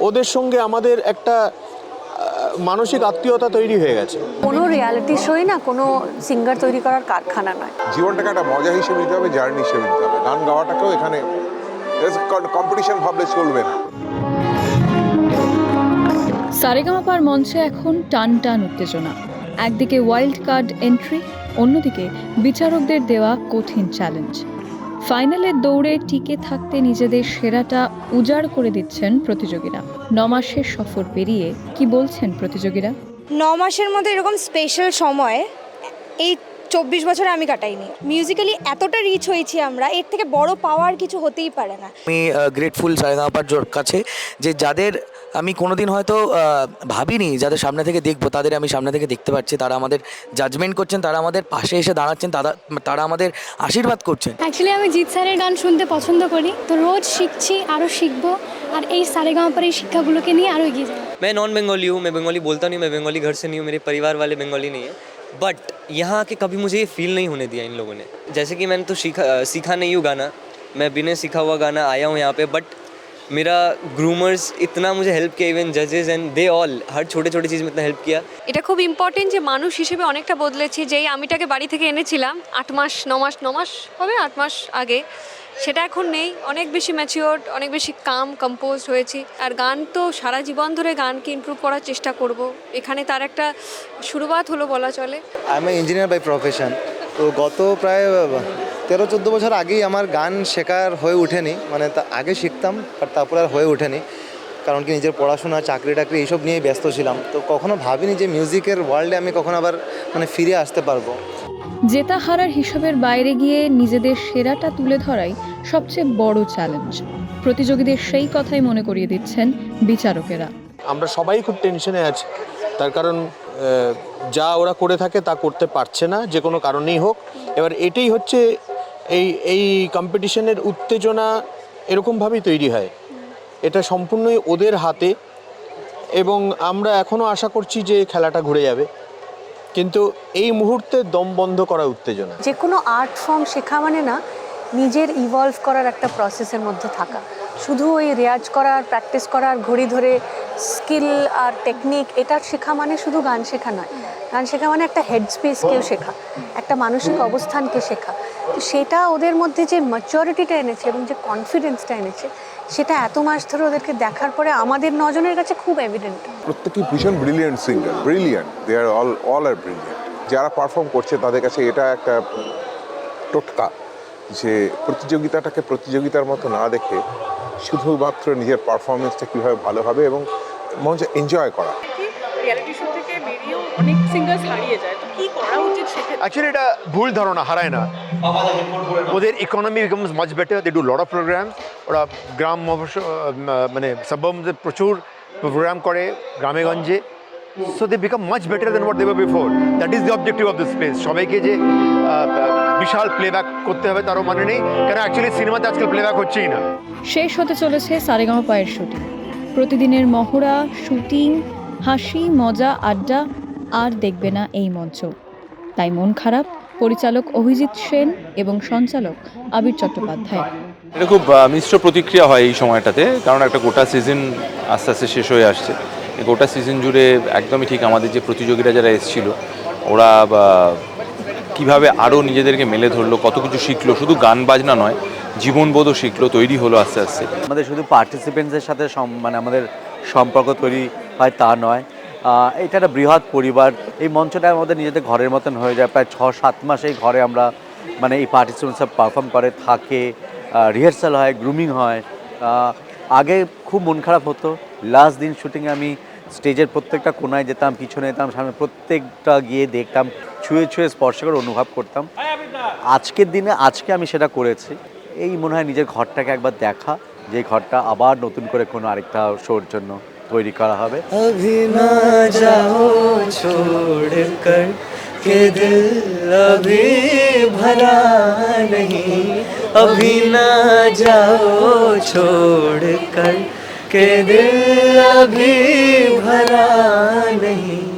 ওদের সঙ্গে আমাদের একটা মানসিক আত্মীয়তা তৈরি হয়ে গেছে। কোনো রিয়ালিটি শোই না কোনো সিঙ্গার তৈরি করার কারখানা নয়। জীবনটাকে একটা মজা হিসেবে নিতে হবে, জার্নি হিসেবে নিতে হবে। গান গাওয়াটাকেও এখানে কম্পিটিশন ভাবলে চলবে না। সারেগামাপার মঞ্চে এখন টান টান উত্তেজনা। একদিকে ওয়াইল্ড কার্ড এন্ট্রি, অন্যদিকে বিচারকদের দেওয়া কঠিন চ্যালেঞ্জ। ফাইনালের দৌড়ে টিকে থাকতে নিজেদের সেরাটা উজাড় করে দিচ্ছেন প্রতিযোগীরা। 9 মাসের সফর পেরিয়ে কি বলছেন প্রতিযোগীরা? 9 মাসের মধ্যে এরকম স্পেশাল সময় এই 24 বছরে আমি কাটাইনি। মিউজিক্যালি এতটা রিচ হয়েছি আমরা, এর থেকে বড় পাওয়ার কিছু হতেই পারে না। আমি গ্রেটফুল সারেগামাপার কাছে যে যাদের আমি কোনোদিন হয়তো ভাবিনি যাদের সামনে থেকে দেখবো, তাদের আমি সামনে থেকে দেখতে পাচ্ছি। তারা আমাদের জাজমেন্ট করছেন, তারা আমাদের পাশে এসে দাঁড়াচ্ছেন, তারা আমাদের আশীর্বাদ করছেন। অ্যাকচুয়ালি আমি জিৎ স্যারের গান শুনতে পছন্দ করি, তো রোজ শিখছি, আরও শিখবো, আর এই সারেগামাপার এই শিক্ষাগুলোকে নিয়ে আরও এগিয়ে যাবো। मैं नॉन बंगाली हूँ, मैं बंगाली बोलता नहीं, मैं बंगाली घर से नहीं हूँ, मेरे परिवार वाले बंगाली नहीं है। बट यहाँ आके कभी मुझे ये फील नहीं होने दिया इन लोगों ने। जैसे कि मैंने तो सीखा नहीं हूँ गाना, मैं बिना सीखा हुआ गाना आया हूँ यहाँ पे। बट मेरा ग्रूमर्स इतना मुझे हेल्प किया, इवन जजेस एंड दे ऑल, हर छोटे छोटे चीज़ में इतना हेल्प किया। এটা খুব ইম্পর্টেন্ট যে মানুষ হিসেবে অনেকটা বদলেছি। যেই আমিটাকে বাড়ি থেকে এনেছিলাম 9 মাস হবে 8 মাস আগে, সেটা এখন নেই। অনেক বেশি ম্যাচিওর্ড, অনেক বেশি কাম কম্পোজড হয়েছি। আর গান তো সারা জীবন ধরে গানকে ইমপ্রুভ করার চেষ্টা করব। এখানে তার একটা শুরুয়াত হলো বলা চলে। I am engineer by profession. তো গত প্রায় 13-14 বছর আগেই আমার গান শেখার হয়ে ওঠেনি, মানে আগে শিখতাম বাট তারপরে আর হয়ে ওঠেনি, কারণ কি নিজের পড়াশোনা চাকরি টাকরি এইসব নিয়েই ব্যস্ত ছিলাম। তো কখনো ভাবিনি যে মিউজিকের ওয়ার্ল্ডে আমি কখনো আবার ফিরে আসতে পারবো। জেতা হারার হিসাবের বাইরে গিয়ে নিজেদের সেরাটা তুলে ধরাই সবচেয়ে বড় চ্যালেঞ্জ। প্রতিযোগীদের সেই কথাই মনে করিয়ে দিচ্ছেন বিচারকেরা। আমরা সবাই খুব টেনশনে আছি, তার কারণ যা ওরা করে থাকে তা করতে পারছে না, যে কোনো কারণেই হোক। এবার এটাই হচ্ছে এই কম্পিটিশনের উত্তেজনা এরকমভাবেই তৈরি হয়। এটা সম্পূর্ণই ওদের হাতে, এবং আমরা এখনও আশা করছি যে খেলাটা ঘুরে যাবে, কিন্তু এই মুহূর্তে দম বন্ধ করা উত্তেজনা। যে কোনো আর্ট ফর্ম শেখা মানে না নিজের ইভলভ করার একটা প্রসেসের মধ্যে থাকা। শুধু ওই রেয়াজ করার, প্র্যাকটিস করার, ঘড়ি ধরে স্কিল আর টেকনিক এটা শেখা মানে শুধু গান শেখা নয়। গান শেখা মানে একটা হেডস্পেসকেও শেখা, একটা মানসিক অবস্থানকে শেখা। তো সেটা ওদের মধ্যে যে ম্যাচুরিটিটা এনেছে এবং যে কনফিডেন্সটা এনেছে, সেটা এত মাস ধরে ওদেরকে দেখার পরে আমাদের নজনের কাছে খুব এভিডেন্ট। প্রত্যেকেই ভীষণ brilliant singer, brilliant, they are all are brilliant. যারা পারফর্ম করছে তাদের কাছে এটা একটা টোটকা যে প্রতিযোগিতাটাকে প্রতিযোগিতার মতো না দেখে শুধুমাত্র নিজের পারফরমেন্সটা কীভাবে ভালো হবে এবং মঞ্চে এনজয় করা। রিয়ালিটি শো থেকে বেরিয়েও অনেক সিঙ্গার্স হারিয়ে যায়, তো কি করা উচিত সেক্ষেত্রে? অ্যাকচুয়ালি এটা ভুল ধারণা, হারায় না। ওদের economy becomes much better, they do lot of programs. ওরা গ্রাম সাববার্বসে প্রচুর প্রোগ্রাম করে গ্রামে গঞ্জে। So they become much better than what they were before. That is the objective of this place. সবাইকে যে বিশাল প্লেব্যাক করতে হবে তারও মানে নেই, কারণ অ্যাকচুয়ালি সিনেমাতে আজকাল প্লেব্যাক হচ্ছেই না। শেষ হতে চলেছে সারেগামাপায়ের শুটিং। প্রতিদিনের মহড়া, শুটিং, হাসি, মজা, আড্ডা আর দেখবে না এই মঞ্চ। তাই মন খারাপ পরিচালক অভিজিৎ সেন এবং সঞ্চালক আবির চট্টোপাধ্যায়। এটা খুব মিশ্র প্রতিক্রিয়া হয় এই সময়টাতে, কারণ একটা গোটা সিজন আস্তে আস্তে শেষ হয়ে আসছে। এই গোটা সিজন জুড়ে একদমই ঠিক আমাদের যে প্রতিযোগীরা যারা এসেছিল ওরা কিভাবে আরও নিজেদেরকে মেলে ধরলো, কত কিছু শিখলো, শুধু গান বাজনা নয় জীবনবোধও শিখলো, তৈরি হলো আস্তে আস্তে। আমাদের শুধু পার্টিসিপেন্টসের সাথে আমাদের সম্পর্ক তৈরি হয় তা নয়, এটা একটা বৃহৎ পরিবার। এই মঞ্চটা আমাদের নিজেদের ঘরের মতন হয়ে যায়। প্রায় 6-7 মাস এই ঘরে আমরা এই পার্টিসিপেন্টস সব পারফর্ম করে থাকে, রিহার্সাল হয়, গ্রুমিং হয়। আগে খুব মন খারাপ হতো, লাস্ট দিন শুটিংয়ে আমি স্টেজের প্রত্যেকটা কোনায় যেতাম, পিছনে যেতাম, সামনে প্রত্যেকটা গিয়ে দেখতাম, ছুঁয়ে ছুঁয়ে স্পর্শ করে অনুভব করতাম। আজকের দিনে আজকে আমি সেটা করেছি। এই মনে হয় নিজের ঘরটাকে একবার দেখা, যে ঘরটা আবার নতুন করে কোনো আরেকটা শোর জন্য তৈরি করা হবে। अभी ना जाओ छोड़कर के दिल अभी भरा नहीं, अभी ना जाओ छोड़कर के दिल अभी भरा नहीं।